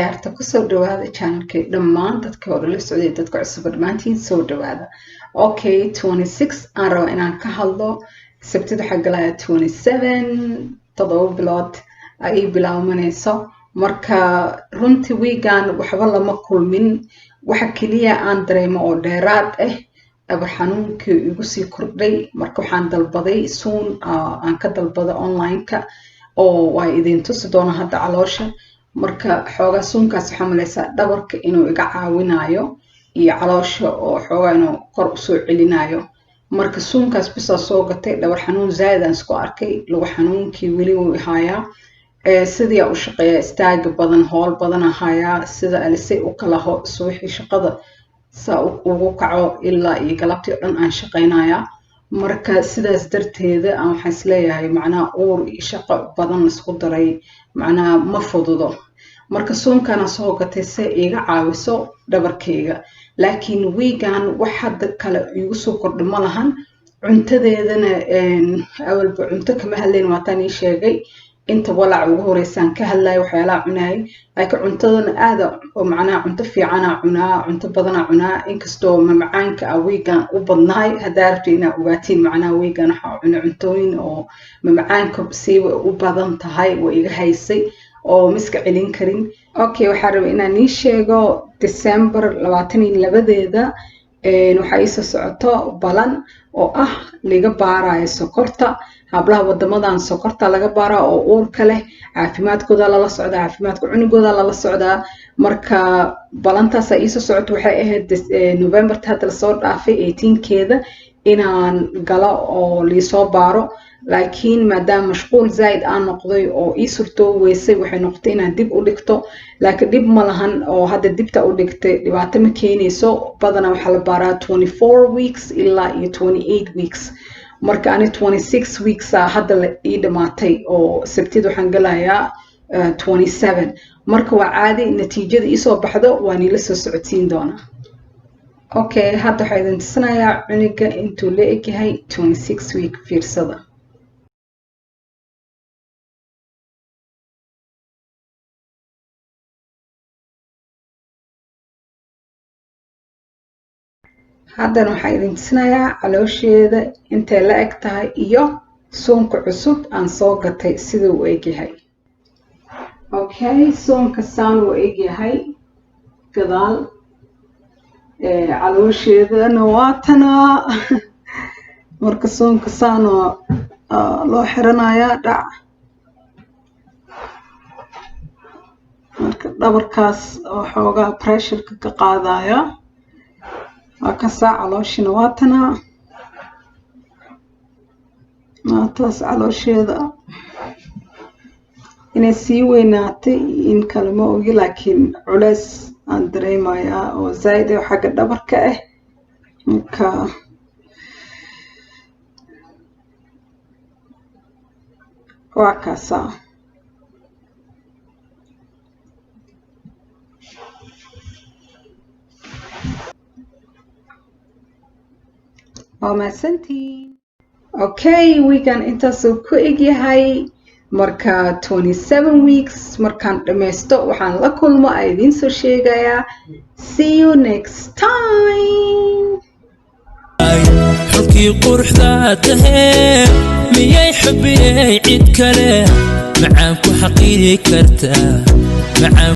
ciyaarta ku soo dhawaada channelkay dhammaan dadka hore la socday dadka cusub dhammaantiin soo dhawaada. Okay, 26 aan rabaa inaan ka hadlo. Sabtida waxa galaya 27 todoba bilood ay bilaabanayso. Marka runtii weegan waxba lama kulmin. Waxa kaliya aan dareemo oo dheeraad ah abar xanuunkii igu sii kordhay. Marka waxaan dalbaday soon aan ka dalbada online-ka oo way idin tusi doona hadda caloosha. Marka xoogaa suunkaas waxaa malaysaa dhabarka inuu iga caawinayo iyo caloosha oo xoogaa inuu kor u soo celinayo. Marka suunkaas bisa soo gatay dhabar xanuun zaid aan isku arkay lagu xanuunkii weli wuu hayaa. Sidii u shaqeeya istaag badan hool badan hayaa sida alisay u kala suuxi shaqada saa ugu kaco ilaa iyo galabtii dhan aan shaqeynaya. Marka sidaas darteeda aan waxaan isleeyahay macnaa uur iyo shaqo badan isku daray macnaa ma fududo. Marka suunkana soo gatay si iga caawiso dhabarkayga. Laakiin weegan wax hadda kale igu soo kordhay ma lahan. Cuntadeedana awalba cunto kama hadlayn waataan ii sheegay. Inta walaac ugu horeysaan ka hadlay waxyaalaha cunay. Laakiin cuntadana aad oo macnaa cunto fiican aan cunaa, cunto badan aan cunaa. Inkastoo macmacaanka weegan u badnaay hadaa rabtay inaad ogaatiin macnaa weegan waxa cunaa cuntooyin oo macmacaanka si u badan tahay way iga haysay oo miska celin karin. Okay, waxaan rabaa inaan ii sheego December 22deeda waxa ay soo socoto balan oo liga baarayo sokorta. hablaha wadamadan sokorta laga baara oo uurka leh caafimaadkooda la socda caafimaadka cunugooda la socda. Marka balantaas ay soo socoto waxay ahayd November hadda la soo dhaafay 18keeda inaan galo oo li soo baaro. laakiin maadaama mashquul zaid aan noqday oo ii surto weysay waxay noqotay inaan dib u dhigto. laakiin dib ma lahan oo hadda dibta u dhigtay dhibaato ma keenayso. badanaa waxa la baaraa 24 weeks ilaa iyo 28 weeks. marka ani 26 weeks hadda ii dhamaatay oo sabtida waxaan galayaa 27. marka waa caadi natiijada ii soo baxdo waan ila soo socodsiin doonaa. Okay, hadda waxaan idin tusinayaa cunuga intuu la eg yahay 26 week fiirsada. haddana waxaan idin tusinayaa caloosheeda intay la eg tahay iyo suunka cusub aan soo gatay siduu u eg yahay. Okay, suunka saan u eg yahay gadaal caloosheedana waa tana. marka suunka saan loo xiranayaa dhac. marka dhabarkaas oo xoogaa pressure ka qaadaya. كساعة علوشنا واتنا ناتاس علوشي ذا إن سيويناتي إن كلمة وجي لكن علاس أندري مايا وزايدة وحاجة دبر كأه وكاسا Okay, weegan intaasoo ku eg yahay. marka 27 weeks markaan dhameysto waxaan la kulmo ay idin soo sheegayaa. See you next time. xulkii quruxda tahay miyay xubiyay cid kale macaan ku xaqiiri kartaa macaan